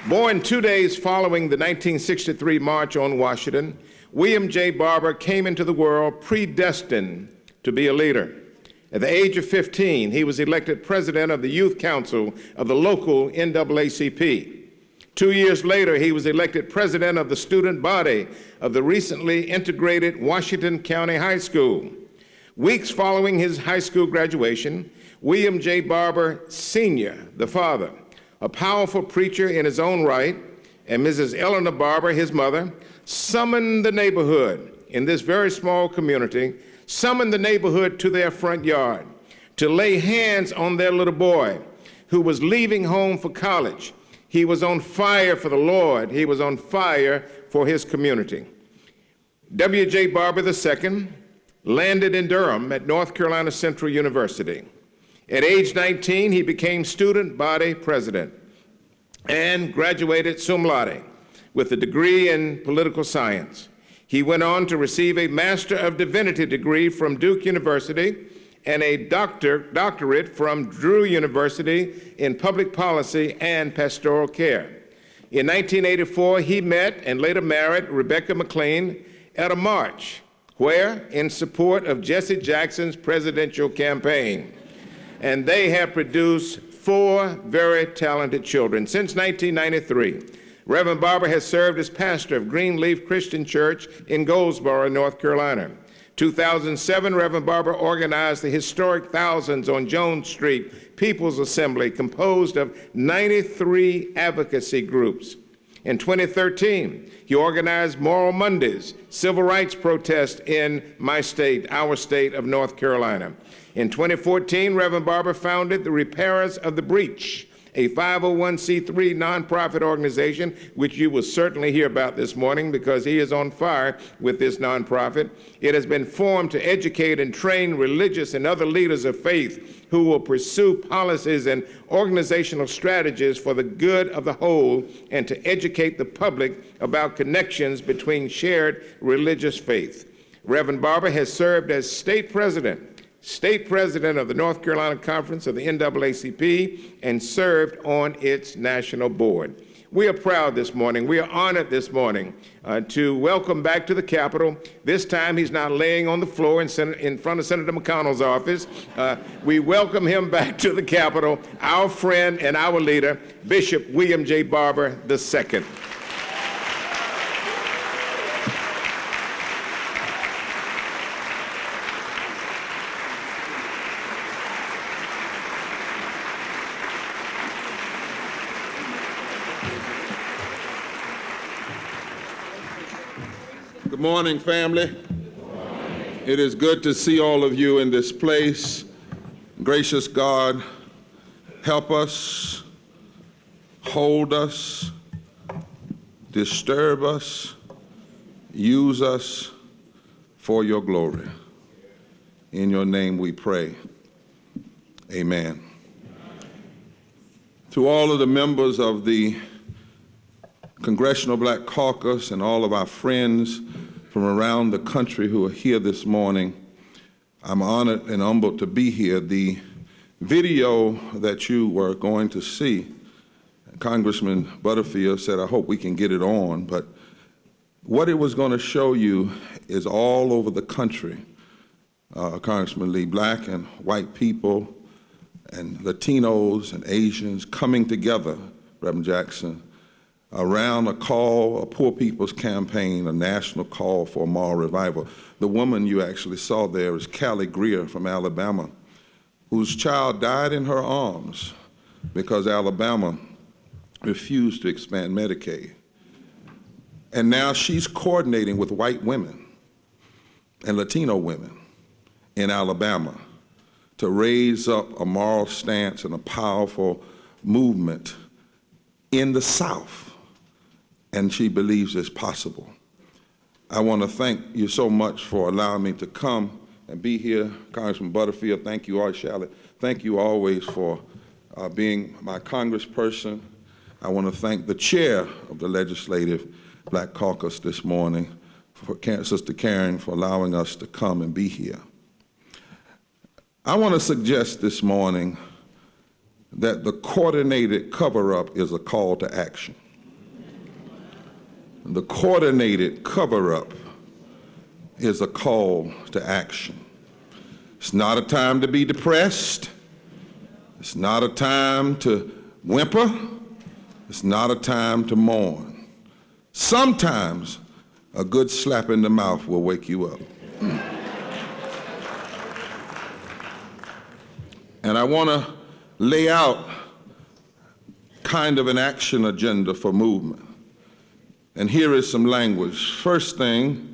Born 2 days following the 1963 March on Washington, William J. Barber came into the world predestined to be a leader. At the age of 15, he was elected president of the Youth Council of the local NAACP. 2 years later, he was elected president of the student body of the recently integrated Washington County High School. Weeks following his high school graduation, William J. Barber Sr., the father, a powerful preacher in his own right, and Mrs. Eleanor Barber, his mother, summoned the neighborhood in this very small community, summoned the neighborhood to their front yard to lay hands on their little boy who was leaving home for college. He was on fire for the Lord. He was on fire for his community. W.J. Barber II landed in Durham at North Carolina Central University. At age 19, he became student body president and graduated cum laude with a degree in political science. He went on to receive a Master of Divinity degree from Duke University and a doctorate from Drew University in public policy and pastoral care. In 1984, he met and later married Rebecca McLean at a march, where? In support of Jesse Jackson's presidential campaign. And they have produced 4 very talented children. Since 1993, Reverend Barber has served as pastor of Greenleaf Christian Church in Goldsboro, North Carolina. 2007, Reverend Barber organized the historic Thousands on Jones Street People's Assembly, composed of 93 advocacy groups. In 2013, he organized Moral Mondays, civil rights protests in my state, our state of North Carolina. In 2014, Reverend Barber founded the Repairers of the Breach, a 501c3 nonprofit organization, which you will certainly hear about this morning because he is on fire with this nonprofit. It has been formed to educate and train religious and other leaders of faith who will pursue policies and organizational strategies for the good of the whole and to educate the public about connections between shared religious faith. Reverend Barber has served as state president of the North Carolina Conference of the NAACP, and served on its national board. We are proud this morning, we are honored this morning to welcome back to the Capitol. This time he's not laying on the floor in front of Senator McConnell's office. We welcome him back to the Capitol, our friend and our leader, Bishop William J. Barber II. Good morning, family. Good morning. It is good to see all of you in this place. Gracious God, help us, hold us, disturb us, use us for your glory. In your name we pray. Amen. To all of the members of the Congressional Black Caucus and all of our friends from around the country who are here this morning, I'm honored and humbled to be here. The video that you were going to see, Congressman Butterfield said, I hope we can get it on, but what it was going to show you is all over the country, Congressman Lee, black and white people and Latinos and Asians coming together, Reverend Jackson, around a call, a poor people's campaign, a national call for a moral revival. The woman you actually saw there is Callie Greer from Alabama, whose child died in her arms because Alabama refused to expand Medicaid. And now she's coordinating with white women and Latino women in Alabama to raise up a moral stance and a powerful movement in the South. And she believes it's possible. I want to thank you so much for allowing me to come and be here. Congressman Butterfield, thank you, Art Shallett. Thank you always for being my congressperson. I want to thank the chair of the Legislative Black Caucus this morning, for Sister Karen, for allowing us to come and be here. I want to suggest this morning that the coordinated cover-up is a call to action. The coordinated cover-up is a call to action. It's not a time to be depressed. It's not a time to whimper. It's not a time to mourn. Sometimes a good slap in the mouth will wake you up. And I want to lay out kind of an action agenda for movement. And here is some language. First thing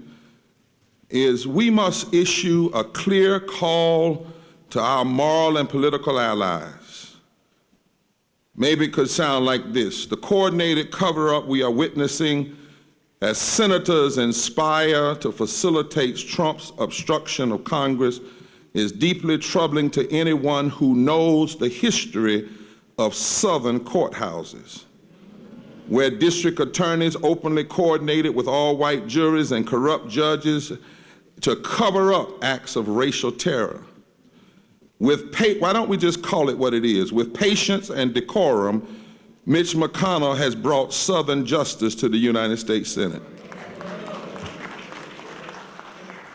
is we must issue a clear call to our moral and political allies. Maybe it could sound like this: the coordinated cover-up we are witnessing as senators conspire to facilitate Trump's obstruction of Congress is deeply troubling to anyone who knows the history of Southern courthouses, where district attorneys openly coordinated with all-white juries and corrupt judges to cover up acts of racial terror. Why don't we just call it what it is? With patience and decorum, Mitch McConnell has brought Southern justice to the United States Senate.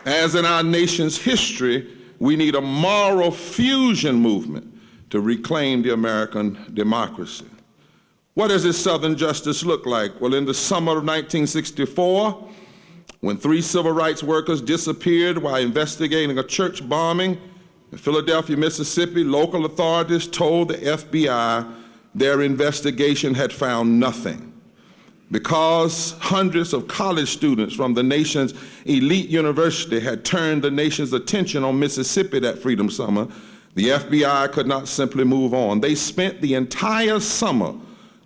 As in our nation's history, we need a moral fusion movement to reclaim the American democracy. What does this Southern justice look like? Well, in the summer of 1964, when 3 civil rights workers disappeared while investigating a church bombing in Philadelphia, Mississippi, local authorities told the FBI their investigation had found nothing. Because hundreds of college students from the nation's elite university had turned the nation's attention on Mississippi that freedom summer, the FBI could not simply move on. They spent the entire summer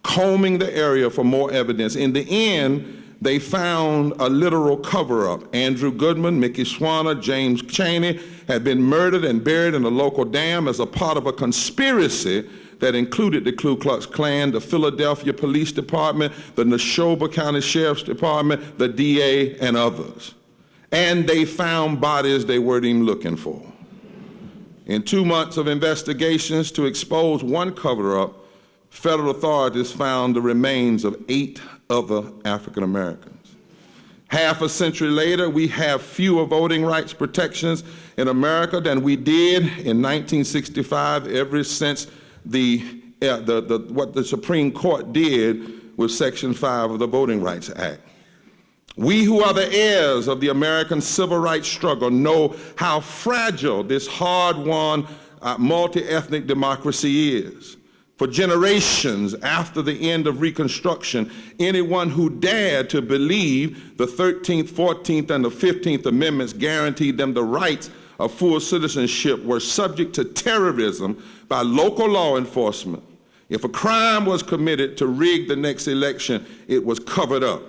combing the area for more evidence. In the end, they found a literal cover-up. Andrew Goodman, Mickey Swanner, James Chaney had been murdered and buried in a local dam as a part of a conspiracy that included the Ku Klux Klan, the Philadelphia Police Department, the Neshoba County Sheriff's Department, the DA, and others. And they found bodies they weren't even looking for. In 2 months of investigations to expose one cover-up, federal authorities found the remains of 8 other African Americans. Half a century later, we have fewer voting rights protections in America than we did in 1965, ever since what the Supreme Court did with Section 5 of the Voting Rights Act. We who are the heirs of the American civil rights struggle know how fragile this hard-won multi-ethnic democracy is. For generations after the end of Reconstruction, anyone who dared to believe the 13th, 14th, and the 15th Amendments guaranteed them the rights of full citizenship were subject to terrorism by local law enforcement. If a crime was committed to rig the next election, it was covered up.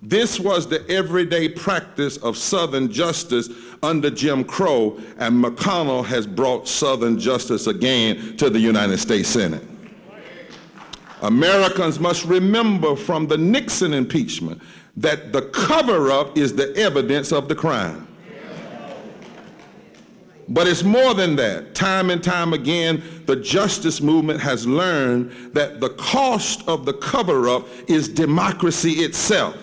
This was the everyday practice of Southern justice under Jim Crow, and McConnell has brought Southern justice again to the United States Senate. Americans must remember from the Nixon impeachment that the cover-up is the evidence of the crime. But it's more than that. Time and time again, the justice movement has learned that the cost of the cover-up is democracy itself.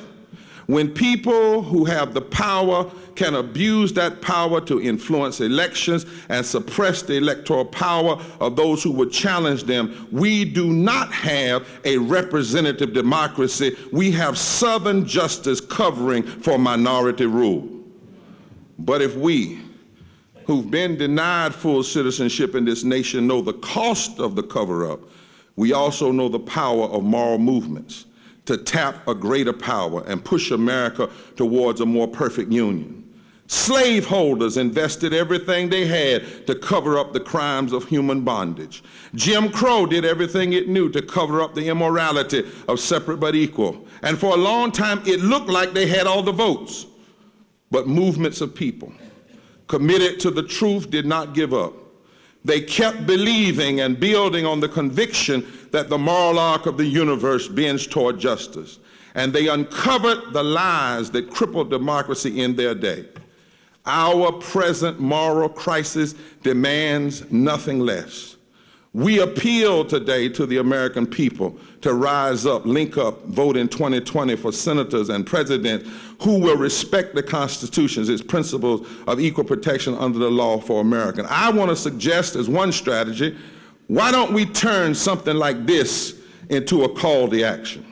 When people who have the power can abuse that power to influence elections and suppress the electoral power of those who would challenge them, we do not have a representative democracy. We have Southern justice covering for minority rule. But if we, who've been denied full citizenship in this nation, know the cost of the cover-up, we also know the power of moral movements to tap a greater power and push America towards a more perfect union. Slaveholders invested everything they had to cover up the crimes of human bondage. Jim Crow did everything it knew to cover up the immorality of separate but equal. And for a long time, it looked like they had all the votes. But movements of people committed to the truth did not give up. They kept believing and building on the conviction that the moral arc of the universe bends toward justice. And they uncovered the lies that crippled democracy in their day. Our present moral crisis demands nothing less. We appeal today to the American people to rise up, link up, vote in 2020 for senators and presidents who will respect the Constitution, its principles of equal protection under the law for Americans. I want to suggest as one strategy, why don't we turn something like this into a call to action?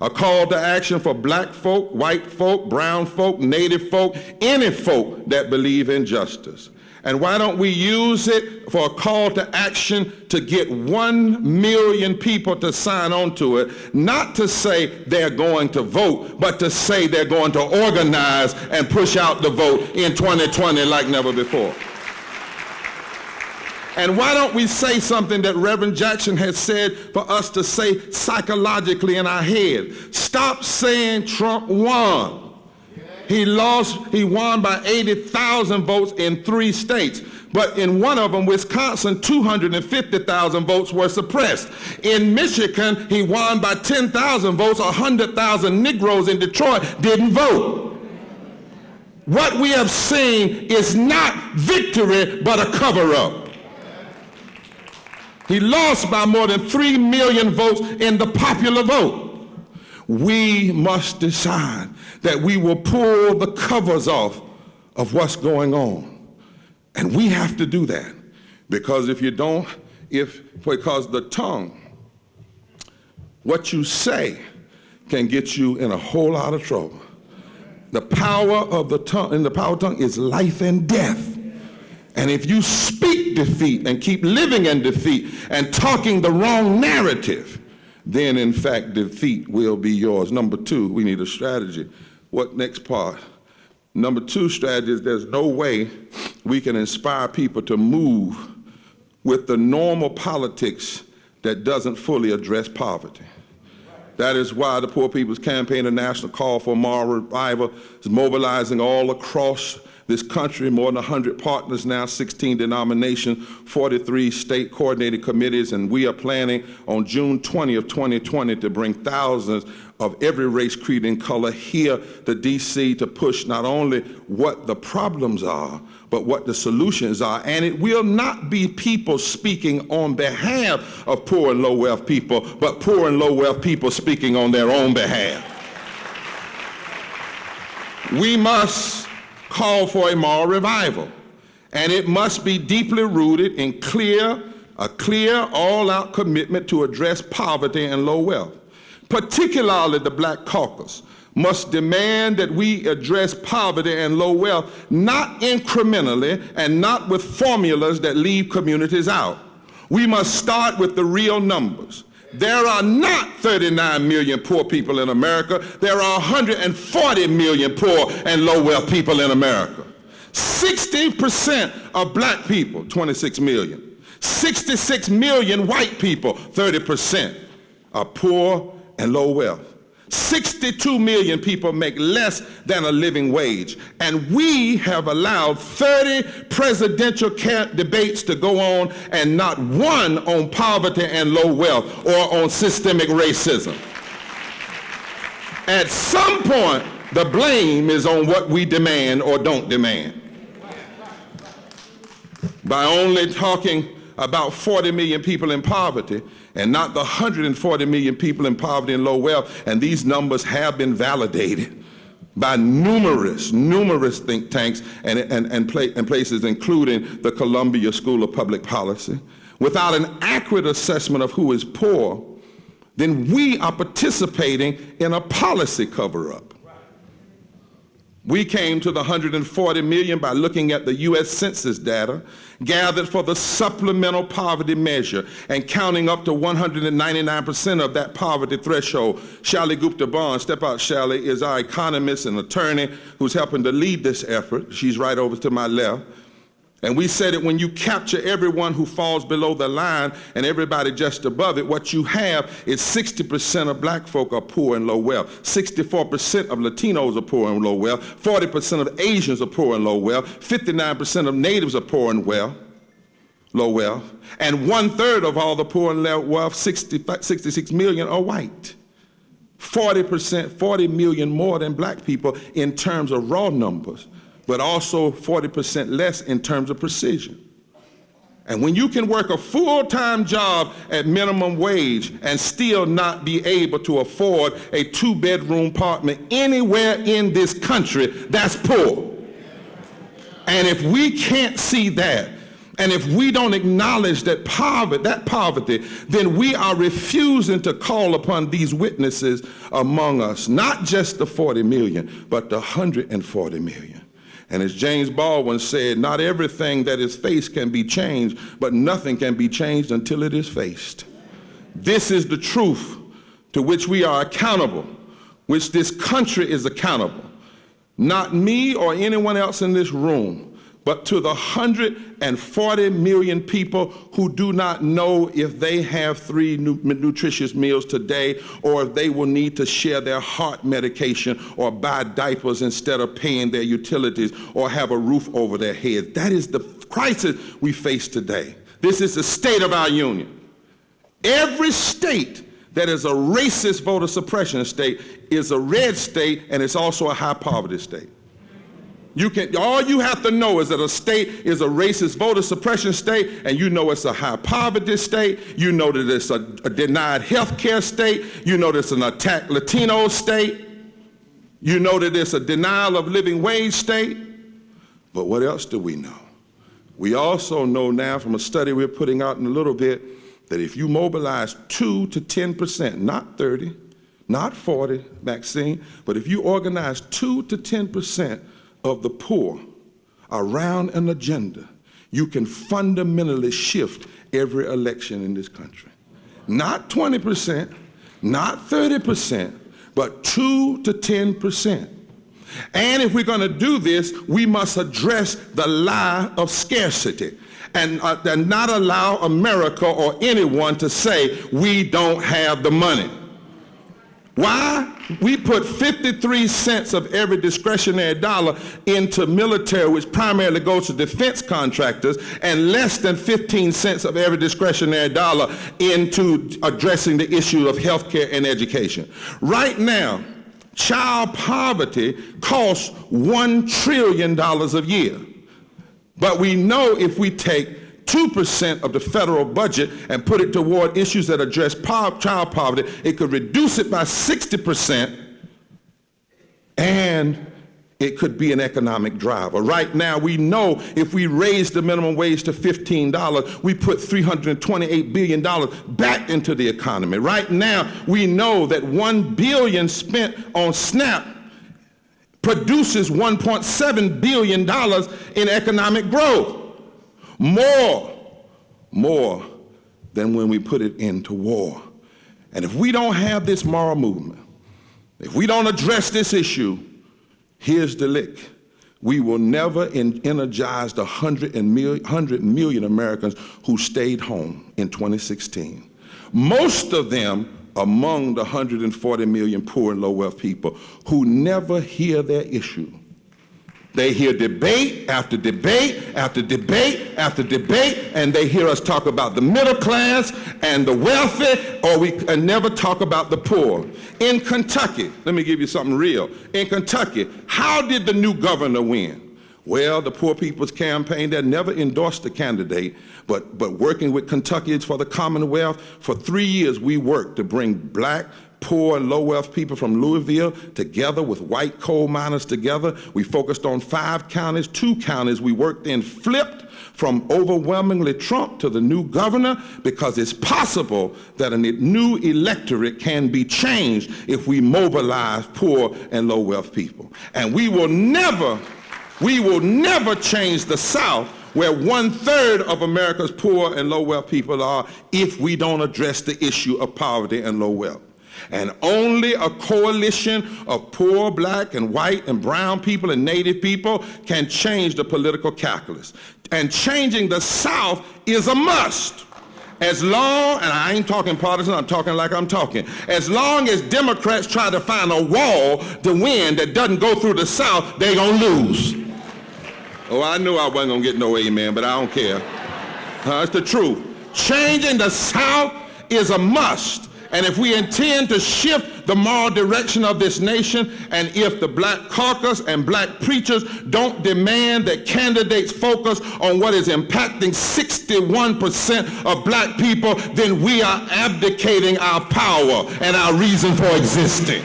A call to action for black folk, white folk, brown folk, native folk, any folk that believe in justice. And why don't we use it for a call to action to get 1 million people to sign on to it, not to say they're going to vote, but to say they're going to organize and push out the vote in 2020 like never before. And why don't we say something that Reverend Jackson has said for us to say psychologically in our head? Stop saying Trump won. He won by 80,000 votes in 3 states. But in one of them, Wisconsin, 250,000 votes were suppressed. In Michigan, he won by 10,000 votes. 100,000 Negroes in Detroit didn't vote. What we have seen is not victory, but a cover-up. He lost by more than 3 million votes in the popular vote. We must decide that we will pull the covers off of what's going on. And we have to do that. Because if you don't, because the tongue, what you say can get you in a whole lot of trouble. The power of the tongue, and the power of the tongue is life and death. And if you speak defeat and keep living in defeat and talking the wrong narrative, then in fact defeat will be yours. Number 2, we need a strategy. What next part? Number 2 strategy is there's no way we can inspire people to move with the normal politics that doesn't fully address poverty. That is why the Poor People's Campaign, a national call for moral revival, is mobilizing all across this country, more than 100 partners now, 16 denominations, 43 state coordinated committees, and we are planning on June 20th, 2020 to bring thousands of every race, creed, and color here to D.C. to push not only what the problems are, but what the solutions are. And it will not be people speaking on behalf of poor and low wealth people, but poor and low wealth people speaking on their own behalf. We must call for a moral revival, and it must be deeply rooted in a clear, all-out commitment to address poverty and low wealth. Particularly the Black Caucus must demand that we address poverty and low wealth, not incrementally and not with formulas that leave communities out. We must start with the real numbers. There are not 39 million poor people in America. There are 140 million poor and low wealth people in America. 60% of black people, 26 million. 66 million white people, 30%, are poor and low wealth. 62 million people make less than a living wage. And we have allowed 30 presidential debates to go on and not one on poverty and low wealth or on systemic racism. At some point, the blame is on what we demand or don't demand. By only talking about 40 million people in poverty and not the 140 million people in poverty and low wealth, and these numbers have been validated by numerous think tanks and places, including the Columbia School of Public Policy. Without an accurate assessment of who is poor, then we are participating in a policy cover-up. We came to the 140 million by looking at the U.S. Census data gathered for the supplemental poverty measure and counting up to 199% of that poverty threshold. Shally Gupta-Barnes, step out Shally, is our economist and attorney who's helping to lead this effort. She's right over to my left. And we said that when you capture everyone who falls below the line and everybody just above it, what you have is 60% of black folk are poor and low wealth, 64% of Latinos are poor and low wealth, 40% of Asians are poor and low wealth, 59% of natives are poor and low wealth, and 1/3 of all the poor and low wealth, 66 million, are white. 40 million more than black people in terms of raw numbers, but also 40% less in terms of precision. And when you can work a full-time job at minimum wage and still not be able to afford a 2-bedroom apartment anywhere in this country, that's poor. And if we can't see that, and if we don't acknowledge that poverty, then we are refusing to call upon these witnesses among us, not just the 40 million, but the 140 million. And as James Baldwin said, not everything that is faced can be changed, but nothing can be changed until it is faced. This is the truth to which we are accountable, which this country is accountable. Not me or anyone else in this room, but to the 140 million people who do not know if they have 3 nutritious meals today, or if they will need to share their heart medication or buy diapers instead of paying their utilities or have a roof over their heads. That is the crisis we face today. This is the state of our union. Every state that is a racist voter suppression state is a red state, and it's also a high poverty state. All you have to know is that a state is a racist voter suppression state, and you know it's a high poverty state. You know that it's a denied health care state. You know that it's an attacked Latino state. You know that it's a denial of living wage state. But what else do we know? We also know now from a study we're putting out in a little bit that if you mobilize 2 to 10%, not 30, not 40, Maxine, but if you organize 2 to 10% of the poor around an agenda, you can fundamentally shift every election in this country. Not 20%, not 30%, but 2 to 10%. And if we're going to do this, we must address the lie of scarcity and not allow America or anyone to say we don't have the money. Why? We put 53 cents of every discretionary dollar into military, which primarily goes to defense contractors, and less than 15 cents of every discretionary dollar into addressing the issue of health care and education. Right now, child poverty costs $1 trillion a year. But we know if we take 2% of the federal budget and put it toward issues that address child poverty, it could reduce it by 60%, and it could be an economic driver. Right now, we know if we raise the minimum wage to $15, we put $328 billion back into the economy. Right now, we know that $1 billion spent on SNAP produces $1.7 billion in economic growth. More than when we put it into war. And if we don't have this moral movement, if we don't address this issue, here's the lick. We will never energize the 100 million Americans who stayed home in 2016. Most of them among the 140 million poor and low wealth people who never hear their issue. They hear debate after debate after debate after debate, and they hear us talk about the middle class and the wealthy, and never talk about the poor. In Kentucky, let me give you something real. In Kentucky, how did the new governor win? Well, the Poor People's Campaign that never endorsed the candidate, but working with Kentuckians for the Commonwealth, for 3 years we worked to bring black, poor and low-wealth people from Louisville together with white coal miners together. We focused on 5 counties. 2 counties we worked in flipped from overwhelmingly Trump to the new governor, because it's possible that a new electorate can be changed if we mobilize poor and low-wealth people. And we will never change the South, where 1/3 of America's poor and low-wealth people are, if we don't address the issue of poverty and low wealth. And only a coalition of poor, black, and white, and brown people and native people can change the political calculus. And changing the South is a must. As long, and I ain't talking partisan, I'm talking like I'm talking. As long as Democrats try to find a wall to win that doesn't go through the South, they gonna lose. Oh, I knew I wasn't gonna get no amen, but I don't care. It's the truth. Changing the South is a must. And if we intend to shift the moral direction of this nation, and if the Black Caucus and black preachers don't demand that candidates focus on what is impacting 61% of black people, then we are abdicating our power and our reason for existing.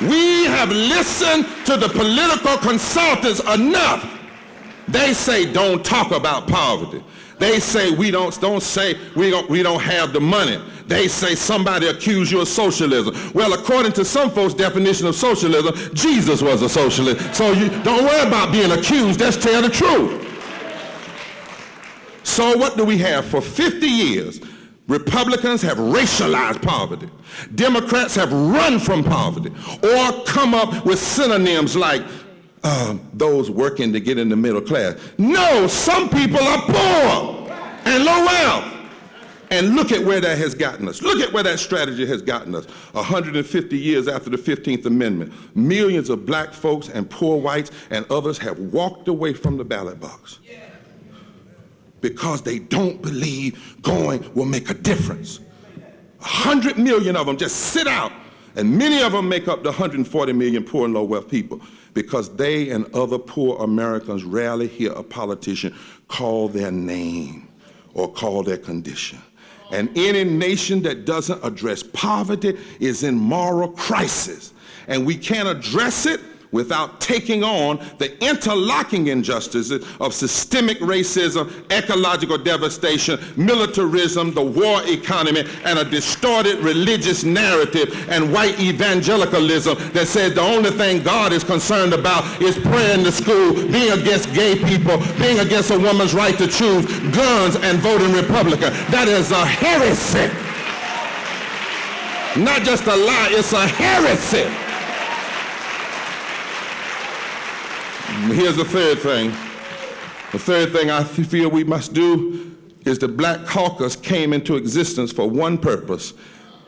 We have listened to the political consultants enough. They say don't talk about poverty. They say we don't say we don't have the money. They say somebody accused you of socialism. Well, according to some folks' definition of socialism, Jesus was a socialist. So you don't worry about being accused, just tell the truth. So what do we have? For 50 years, Republicans have racialized poverty. Democrats have run from poverty or come up with synonyms like those working to get in the middle class. No, some people are poor and low wealth. And look at where that has gotten us. Look at where that strategy has gotten us. 150 years after the 15th Amendment, millions of black folks and poor whites and others have walked away from the ballot box because they don't believe going will make a difference. 100 million of them just sit out, and many of them make up the 140 million poor and low wealth people because they and other poor Americans rarely hear a politician call their name or call their condition. And any nation that doesn't address poverty is in moral crisis. And we can't address it without taking on the interlocking injustices of systemic racism, ecological devastation, militarism, the war economy, and a distorted religious narrative and white evangelicalism that says the only thing God is concerned about is prayer in the school, being against gay people, being against a woman's right to choose, guns, and voting Republican. That is a heresy. Not just a lie, it's a heresy. Here's the third thing. The third thing I feel we must do is the Black Caucus came into existence for one purpose,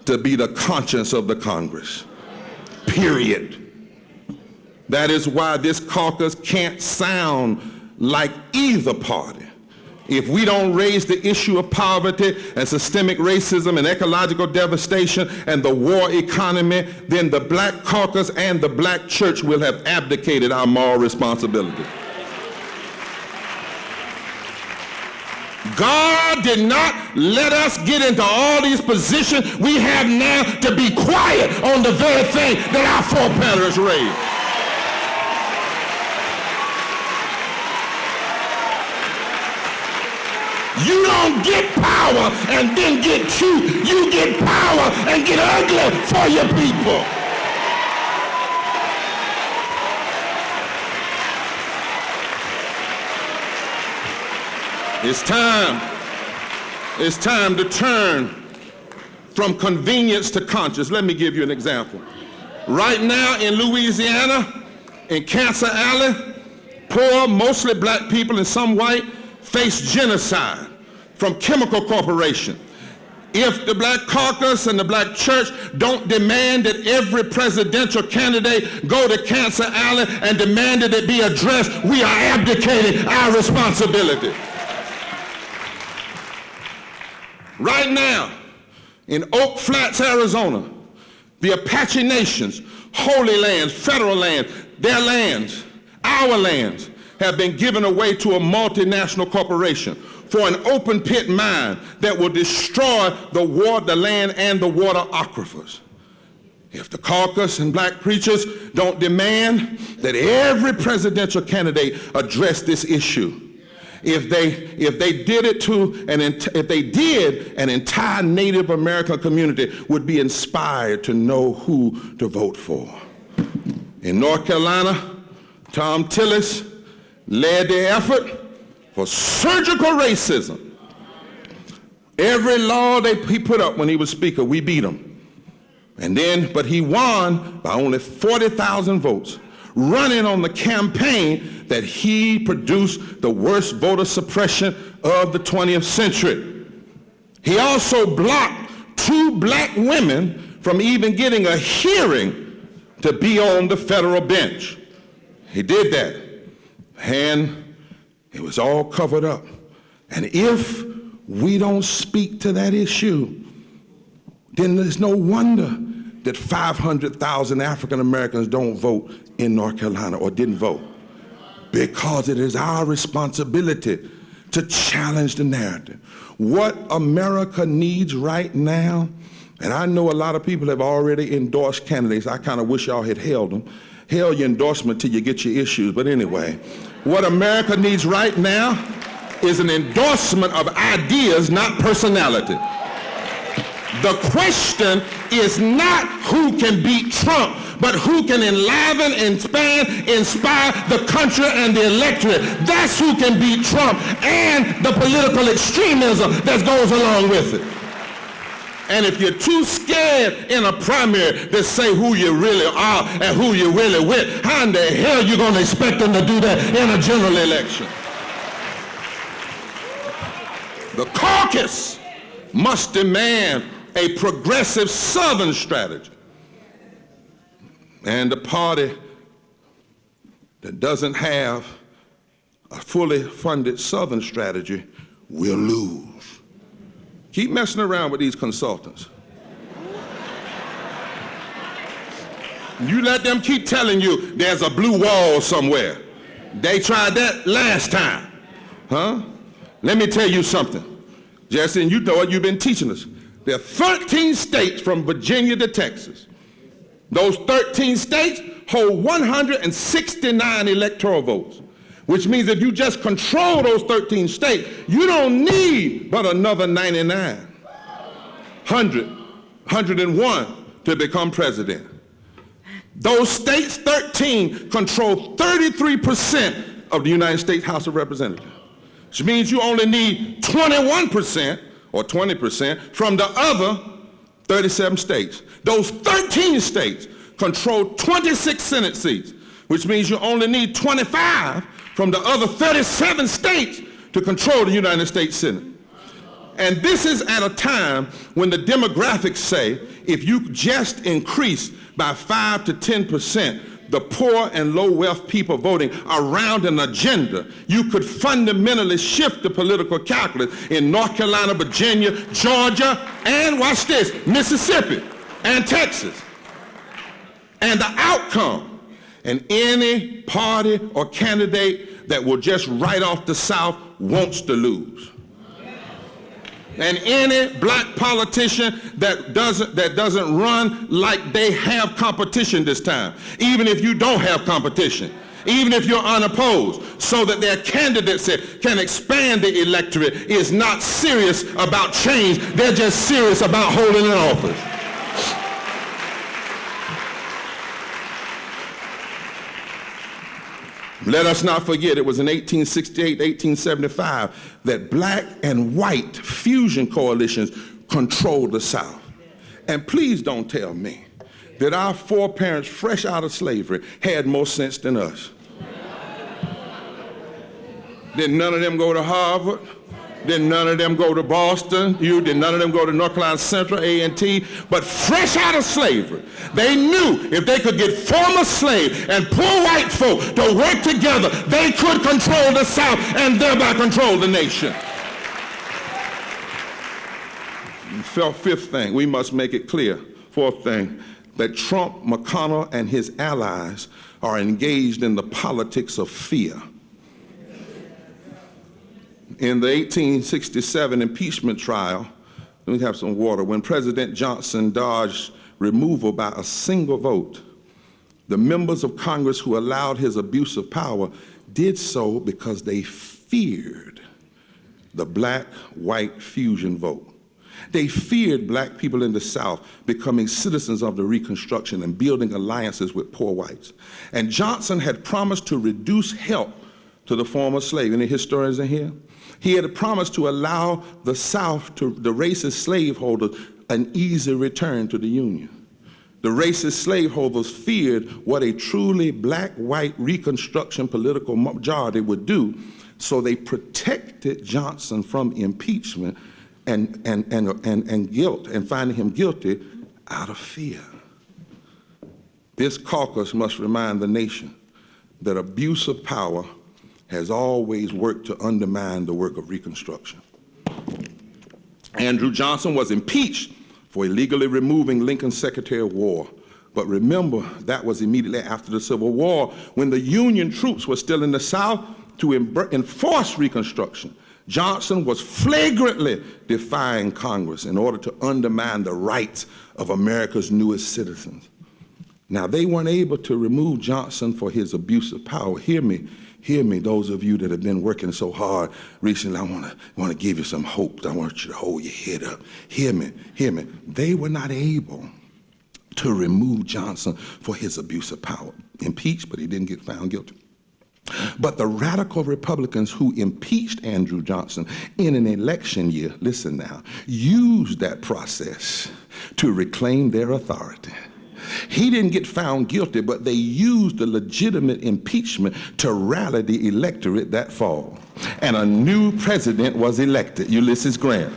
to be the conscience of the Congress. Period. That is why this caucus can't sound like either party. If we don't raise the issue of poverty and systemic racism and ecological devastation and the war economy, then the Black Caucus and the black church will have abdicated our moral responsibility. God did not let us get into all these positions we have now to be quiet on the very thing that our foreparents raised. You don't get power and then get cute. You get power and get ugly for your people. It's time to turn from convenience to conscience. Let me give you an example. Right now in Louisiana, in Cancer Alley, poor, mostly black people and some white, face genocide from Chemical Corporation. If the Black Caucus and the black church don't demand that every presidential candidate go to Cancer Alley and demand that it be addressed, we are abdicating our responsibility. Right now, in Oak Flats, Arizona, the Apache Nations, Holy Lands, federal lands, their lands, our lands, have been given away to a multinational corporation for an open pit mine that will destroy the land and the water aquifers. If the caucus and black preachers don't demand that every presidential candidate address this issue, if they did, an entire Native American community would be inspired to know who to vote for. In North Carolina, Tom Tillis led the effort for surgical racism. Every law he put up when he was speaker, we beat him. But he won by only 40,000 votes, running on the campaign that he produced the worst voter suppression of the 20th century. He also blocked 2 black women from even getting a hearing to be on the federal bench. He did that. And it was all covered up. And if we don't speak to that issue, then there's no wonder that 500,000 African Americans don't vote in North Carolina or didn't vote. Because it is our responsibility to challenge the narrative. What America needs right now, and I know a lot of people have already endorsed candidates. I kind of wish y'all had held them. Held your endorsement till you get your issues. But anyway, what America needs right now is an endorsement of ideas, not personality. The question is not who can beat Trump, but who can enliven, inspire the country and the electorate. That's who can beat Trump and the political extremism that goes along with it. And if you're too scared in a primary to say who you really are and who you're really with, how in the hell are you going to expect them to do that in a general election? The caucus must demand a progressive Southern strategy. And the party that doesn't have a fully funded Southern strategy will lose. Keep messing around with these consultants. You let them keep telling you there's a blue wall somewhere. They tried that last time, huh? Let me tell you something. Jesse, and you know what you've been teaching us. There are 13 states from Virginia to Texas. Those 13 states hold 169 electoral votes, which means if you just control those 13 states, you don't need but another 99, 101 to become president. Those states, 13, control 33% of the United States House of Representatives, which means you only need 21% or 20% from the other 37 states. Those 13 states control 26 Senate seats, which means you only need 25 from the other 37 states to control the United States Senate. And this is at a time when the demographics say if you just increase by 5 to 10% the poor and low wealth people voting around an agenda, you could fundamentally shift the political calculus in North Carolina, Virginia, Georgia, and watch this, Mississippi and Texas. And the outcome, and any party or candidate that will just write off the South wants to lose. And any black politician that doesn't run like they have competition this time, even if you don't have competition, even if you're unopposed, so that their candidates can expand the electorate, is not serious about change. They're just serious about holding an office. Let us not forget it was in 1868, 1875 that black and white fusion coalitions controlled the South. And please don't tell me that our foreparents fresh out of slavery had more sense than us. Didn't none of them go to Harvard? Didn't none of them go to Boston? Did none of them go to North Carolina Central, A&T? But fresh out of slavery, they knew if they could get former slave and poor white folk to work together, they could control the South and thereby control the nation. Fifth thing, we must make it clear, fourth thing, that Trump, McConnell, and his allies are engaged in the politics of fear. In the 1867 impeachment trial, let me have some water, when President Johnson dodged removal by a single vote, the members of Congress who allowed his abuse of power did so because they feared the black-white fusion vote. They feared black people in the South becoming citizens of the Reconstruction and building alliances with poor whites. And Johnson had promised to reduce help to the former slave. Any historians in here? He had promised to allow the South, to the racist slaveholders, an easy return to the Union. The racist slaveholders feared what a truly black-white Reconstruction political majority would do, so they protected Johnson from impeachment and guilt, and finding him guilty out of fear. This caucus must remind the nation that abuse of power has always worked to undermine the work of Reconstruction. Andrew Johnson was impeached for illegally removing Lincoln's Secretary of War. But remember, that was immediately after the Civil War, when the Union troops were still in the South to enforce Reconstruction. Johnson was flagrantly defying Congress in order to undermine the rights of America's newest citizens. Now, they weren't able to remove Johnson for his abuse of power. Hear me, those of you that have been working so hard recently. I want to give you some hope. I want you to hold your head up. Hear me. They were not able to remove Johnson for his abuse of power. Impeached, but he didn't get found guilty. But the radical Republicans who impeached Andrew Johnson in an election year, listen now, used that process to reclaim their authority. He didn't get found guilty, but they used the legitimate impeachment to rally the electorate that fall. And a new president was elected, Ulysses Grant.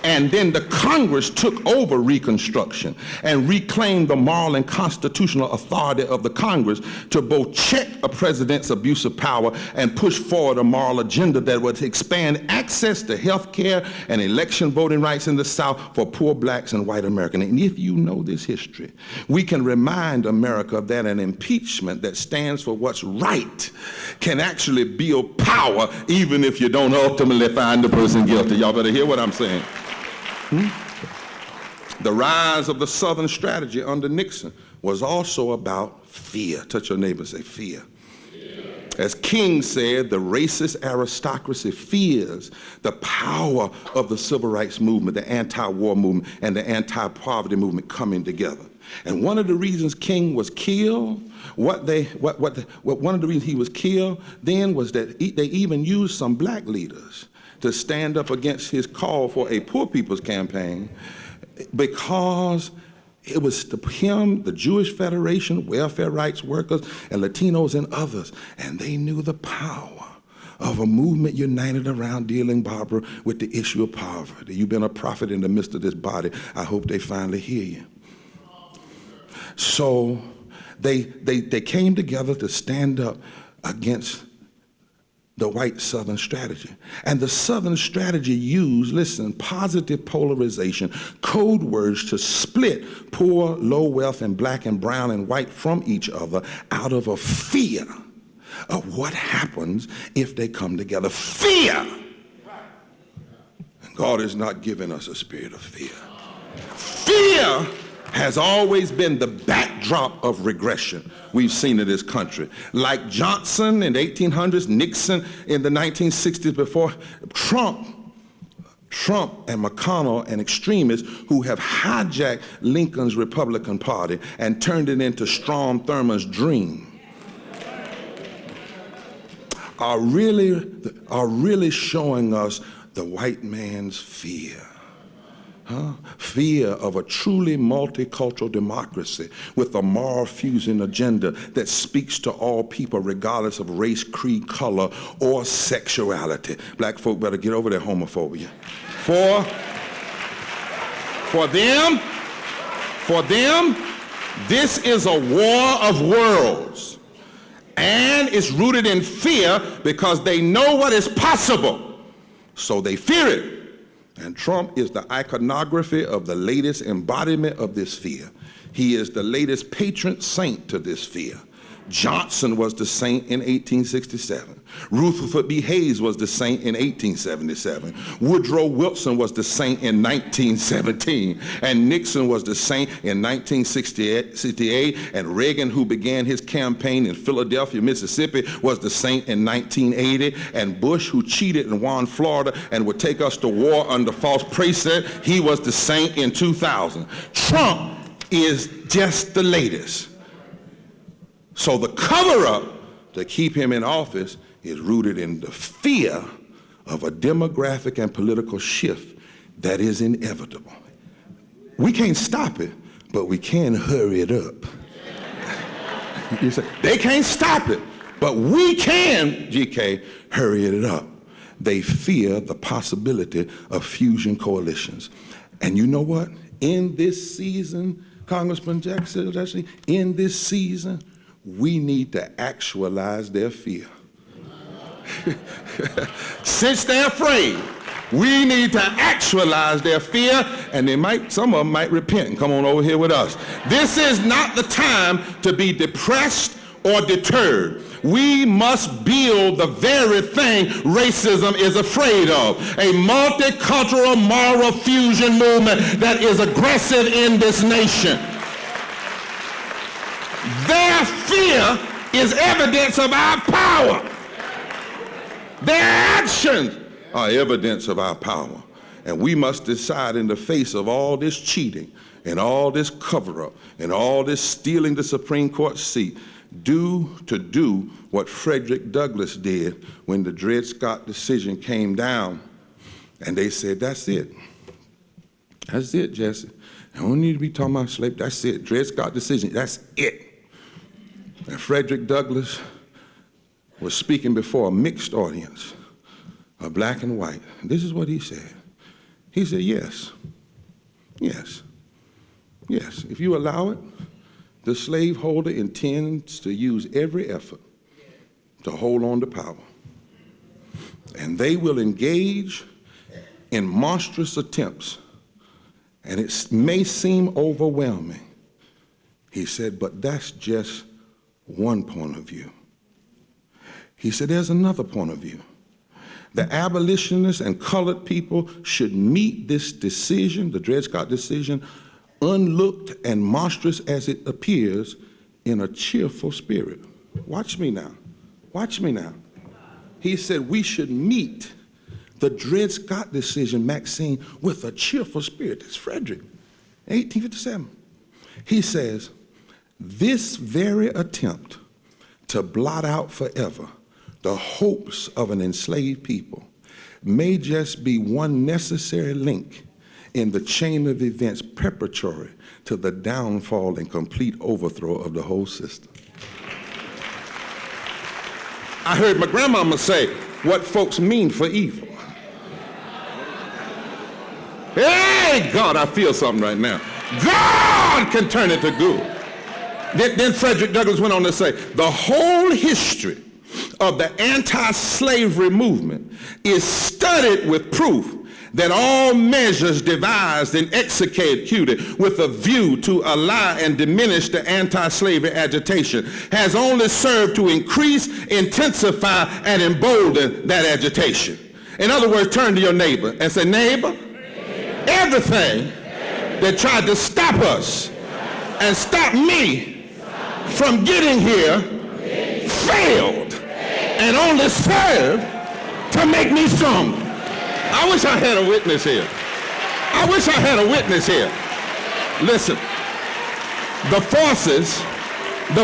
And then the Congress took over Reconstruction and reclaimed the moral and constitutional authority of the Congress to both check a president's abuse of power and push forward a moral agenda that would expand access to health care and election voting rights in the South for poor blacks and white Americans. And if you know this history, we can remind America that an impeachment that stands for what's right can actually build power even if you don't ultimately find the person guilty. Y'all better hear what I'm saying. The rise of the Southern strategy under Nixon was also about fear. Touch your neighbor, say fear. As King said, the racist aristocracy fears the power of the civil rights movement, the anti-war movement, and the anti-poverty movement coming together. And one of the reasons King was killed, one of the reasons he was killed then was that they even used some black leaders to stand up against his call for a poor people's campaign, because it was him, the Jewish Federation, welfare rights workers, and Latinos and others, and they knew the power of a movement united around dealing, Barber, with the issue of poverty. You've been a prophet in the midst of this body. I hope they finally hear you. So they came together to stand up against the white Southern strategy. And the Southern strategy used, listen, positive polarization, code words to split poor, low wealth, and black and brown and white from each other out of a fear of what happens if they come together. Fear! And God has not given us a spirit of fear. Fear has always been the backdrop of regression we've seen in this country. Like Johnson in the 1800s, Nixon in the 1960s, before Trump and McConnell and extremists who have hijacked Lincoln's Republican Party and turned it into Strom Thurmond's dream are really showing us the white man's fear. Fear of a truly multicultural democracy with a moral fusion agenda that speaks to all people regardless of race, creed, color, or sexuality. Black folk better get over their homophobia. For them, this is a war of worlds. And it's rooted in fear because they know what is possible, so they fear it. And Trump is the iconography of the latest embodiment of this fear. He is the latest patron saint to this fear. Johnson was the saint in 1867. Rutherford B. Hayes was the saint in 1877. Woodrow Wilson was the saint in 1917. And Nixon was the saint in 1968. And Reagan, who began his campaign in Philadelphia, Mississippi, was the saint in 1980. And Bush, who cheated and won Florida and would take us to war under false pretense, he was the saint in 2000. Trump is just the latest. So the cover-up to keep him in office is rooted in the fear of a demographic and political shift that is inevitable. We can't stop it, but we can hurry it up. You say, they can't stop it, but we can, GK, hurry it up. They fear the possibility of fusion coalitions. And you know what? In this season, Congressman Jackson, actually, in this season, we need to actualize their fear. Since they're afraid We need to actualize their fear, and some of them might repent and come on over here with us. This is not the time to be depressed or deterred. We must build the very thing racism is afraid of, a multicultural moral fusion movement that is aggressive in this nation. Their fear is evidence of our power. Their actions are evidence of our power. And we must decide, in the face of all this cheating and all this cover-up and all this stealing the Supreme Court seat, do what Frederick Douglass did when the Dred Scott decision came down, and they said, that's it. That's it, Jesse. I don't need to be talking about slavery. That's it. Dred Scott decision, that's it. And Frederick Douglass was speaking before a mixed audience of black and white. And this is what he said. He said, yes, if you allow it, the slaveholder intends to use every effort to hold on to power. And they will engage in monstrous attempts, and it may seem overwhelming. He said, but that's just one point of view. He said, there's another point of view. The abolitionists and colored people should meet this decision, the Dred Scott decision, unlooked and monstrous as it appears, in a cheerful spirit. Watch me now. Watch me now. He said we should meet the Dred Scott decision, Maxine, with a cheerful spirit. That's Frederick, 1857. He says, this very attempt to blot out forever the hopes of an enslaved people may just be one necessary link in the chain of events preparatory to the downfall and complete overthrow of the whole system. I heard my grandmama say, what folks mean for evil. Hey, God, I feel something right now. God can turn it to good. Then Frederick Douglass went on to say, the whole history of the anti-slavery movement is studied with proof that all measures devised and executed with a view to allay and diminish the anti-slavery agitation has only served to increase, intensify, and embolden that agitation. In other words, turn to your neighbor and say, neighbor, everything that tried to stop us and stop me from getting here failed and only served to make me stronger. I wish I had a witness here. I wish I had a witness here. Listen, the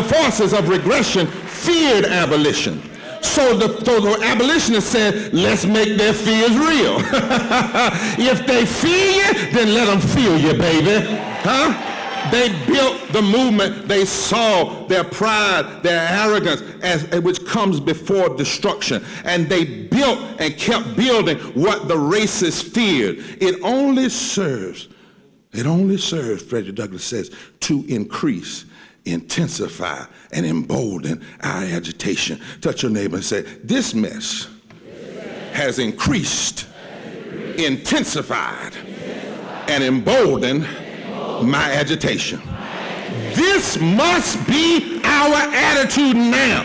forces of regression feared abolition. So the abolitionists said, let's make their fears real. If they fear you, then let them feel you, baby. Huh? They built the movement. They saw their pride, their arrogance, which comes before destruction. And they built and kept building what the racists feared. It only serves, Frederick Douglass says, to increase, intensify, and embolden our agitation. Touch your neighbor and say, this mess has increased, intensified, and emboldened my agitation. This must be our attitude now.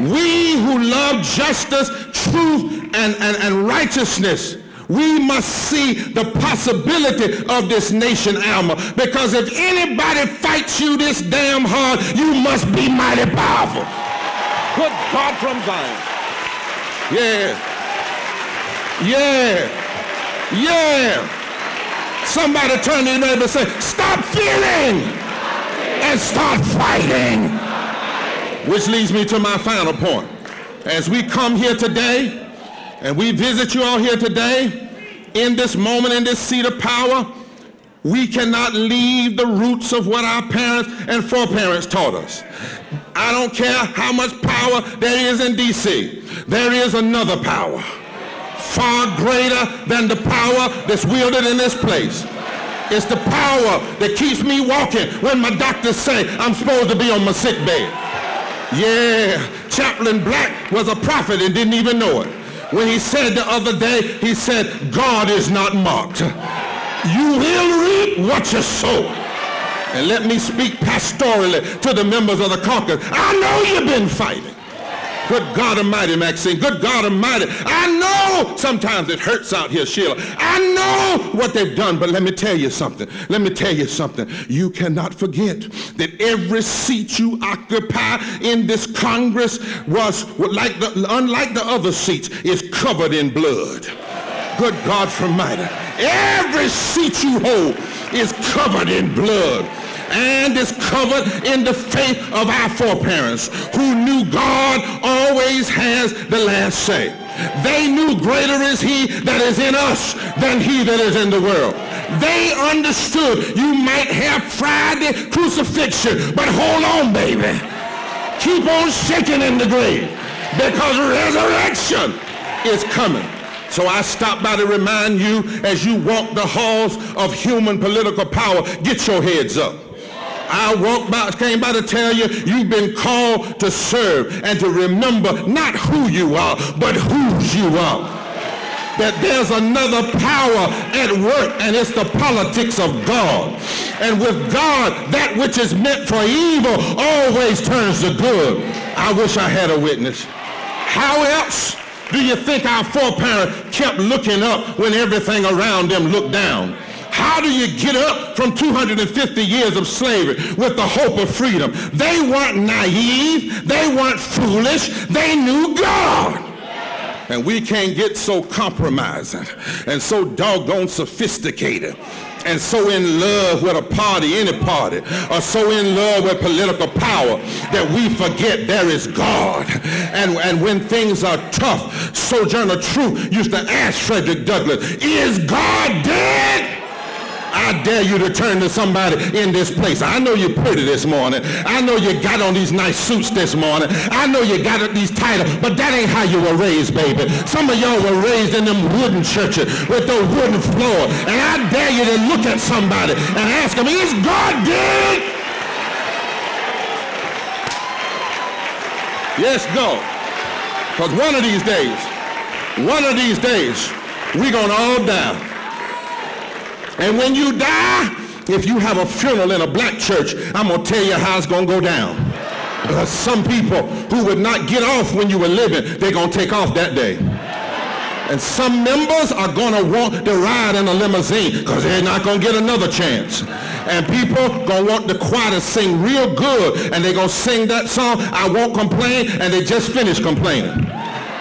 We who love justice, truth, and righteousness, we must see the possibility of this nation, Alma, because if anybody fights you this damn hard, you must be mighty powerful. Good God from Zion. Yeah. Somebody turn to your neighbor and say, stop fearing and start fighting. Which leads me to my final point. As we come here today, and we visit you all here today, in this moment, in this seat of power, we cannot leave the roots of what our parents and foreparents taught us. I don't care how much power there is in D.C. There is another power, far greater than the power that's wielded in this place. It's the power that keeps me walking when my doctors say I'm supposed to be on my sick bed. Yeah, Chaplain Black was a prophet and didn't even know it. when he said the other day, he said, God is not mocked. You will reap what you sow. And let me speak pastorally to the members of the caucus. I know you've been fighting. Good God Almighty, Maxine. Good God Almighty. I know sometimes it hurts out here, Sheila. I know what they've done, but let me tell you something. Let me tell you something. You cannot forget that every seat you occupy in this Congress was, unlike the other seats, is covered in blood. Good God Almighty. Every seat you hold is covered in blood. And is covered in the faith of our foreparents who knew God always has the last say. They knew greater is he that is in us than he that is in the world. They understood you might have Friday crucifixion, but hold on, baby. Keep on shaking in the grave because resurrection is coming. So I stop by to remind you as you walk the halls of human political power, get your heads up. I came by to tell you, you've been called to serve and to remember not who you are, but whose you are. That there's another power at work, and it's the politics of God. And with God, that which is meant for evil always turns to good. I wish I had a witness. How else do you think our foreparents kept looking up when everything around them looked down? How do you get up from 250 years of slavery with the hope of freedom? They weren't naive. They weren't foolish. They knew God. And we can't get so compromising and so doggone sophisticated and so in love with a party, any party, or so in love with political power that we forget there is God. And when things are tough, Sojourner Truth used to ask Frederick Douglass, is God dead? I dare you to turn to somebody in this place. I know you're pretty this morning. I know you got on these nice suits this morning. I know you got these titles, but that ain't how you were raised, baby. Some of y'all were raised in them wooden churches with the wooden floor. And I dare you to look at somebody and ask them, is God dead? Yes, go. Because one of these days, we're going to all die. And when you die, if you have a funeral in a black church, I'm going to tell you how it's going to go down. Because some people who would not get off when you were living, they're going to take off that day. And some members are going to want to ride in a limousine because they're not going to get another chance. And people going to want the choir to sing real good, and they're going to sing that song, I Won't Complain, and they just finished complaining.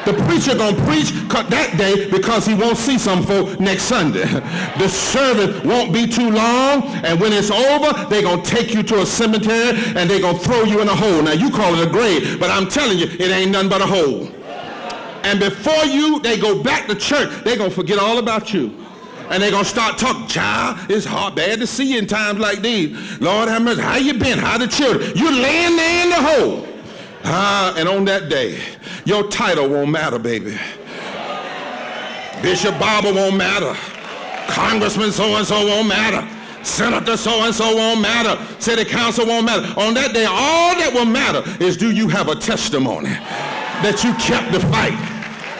The preacher gonna preach that day because he won't see some folk next Sunday. The service won't be too long, and when it's over, they gonna take you to a cemetery and they gonna throw you in a hole. Now you call it a grave, but I'm telling you, it ain't nothing but a hole. And before they go back to church, they gonna forget all about you. And they're going to start talking, child, it's hard, bad to see you in times like these. Lord have mercy, how you been? How the children? You're laying there in the hole. And on that day, your title won't matter, baby. Bishop Barber won't matter. Congressman so-and-so won't matter. Senator so-and-so won't matter. City council won't matter. On that day, all that will matter is do you have a testimony that you kept the fight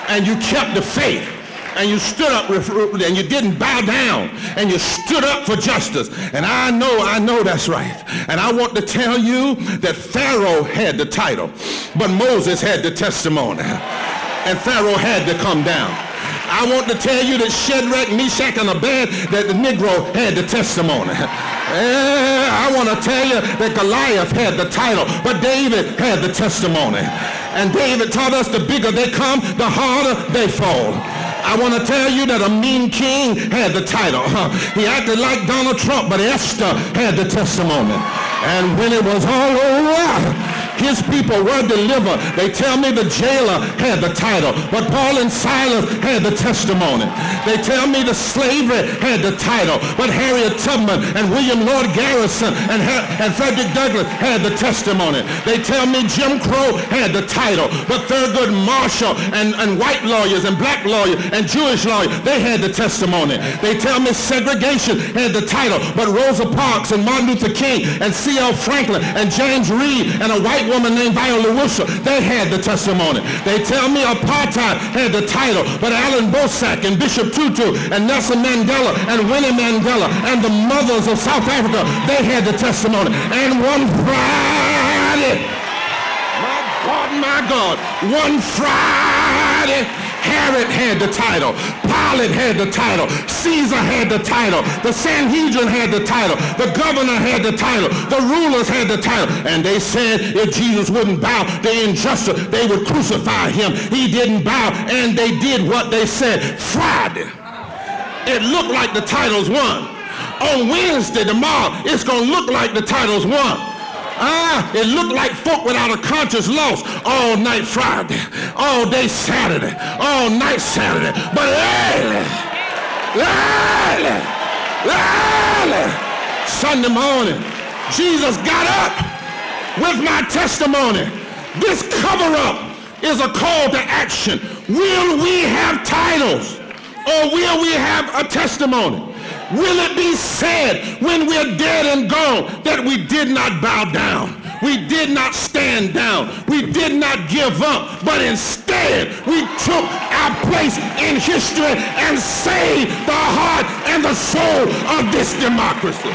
and you kept the faith and you stood up and you didn't bow down and you stood up for justice. And I know that's right. And I want to tell you that Pharaoh had the title, but Moses had the testimony. And Pharaoh had to come down. I want to tell you that Shadrach, Meshach, and Abednego, that the Negro had the testimony. I want to tell you that Goliath had the title, but David had the testimony. And David taught us the bigger they come, the harder they fall. I want to tell you that a mean king had the title. He acted like Donald Trump, but Esther had the testimony. And when it was all over, his people were delivered. They tell me the jailer had the title, but Paul and Silas had the testimony. They tell me the slavery had the title, but Harriet Tubman and William Lord Garrison and Frederick Douglass had the testimony. They tell me Jim Crow had the title, but Thurgood Marshall and white lawyers and black lawyers and Jewish lawyers, they had the testimony. They tell me segregation had the title, but Rosa Parks and Martin Luther King and C.L. Franklin and James Reed and a white white woman named Viola Wilshire, they had the testimony. They tell me apartheid had the title, but Alan Bosak and Bishop Tutu and Nelson Mandela and Winnie Mandela and the mothers of South Africa, they had the testimony. And one Friday, my God, one Friday, Herod had the title, Pilate had the title, Caesar had the title, the Sanhedrin had the title, the governor had the title, the rulers had the title, and they said if Jesus wouldn't bow to injustice, they would crucify him. He didn't bow, and they did what they said. Friday, it looked like the titles won. On Wednesday, tomorrow, it's going to look like the titles won. It looked like folk without a conscience lost all night Friday, all day Saturday, all night Saturday. But early, Sunday morning, Jesus got up with my testimony. This cover-up is a call to action. Will we have titles or will we have a testimony? Will it be said when we're dead and gone that we did not bow down, we did not stand down, we did not give up, but instead we took our place in history and saved the heart and the soul of this democracy?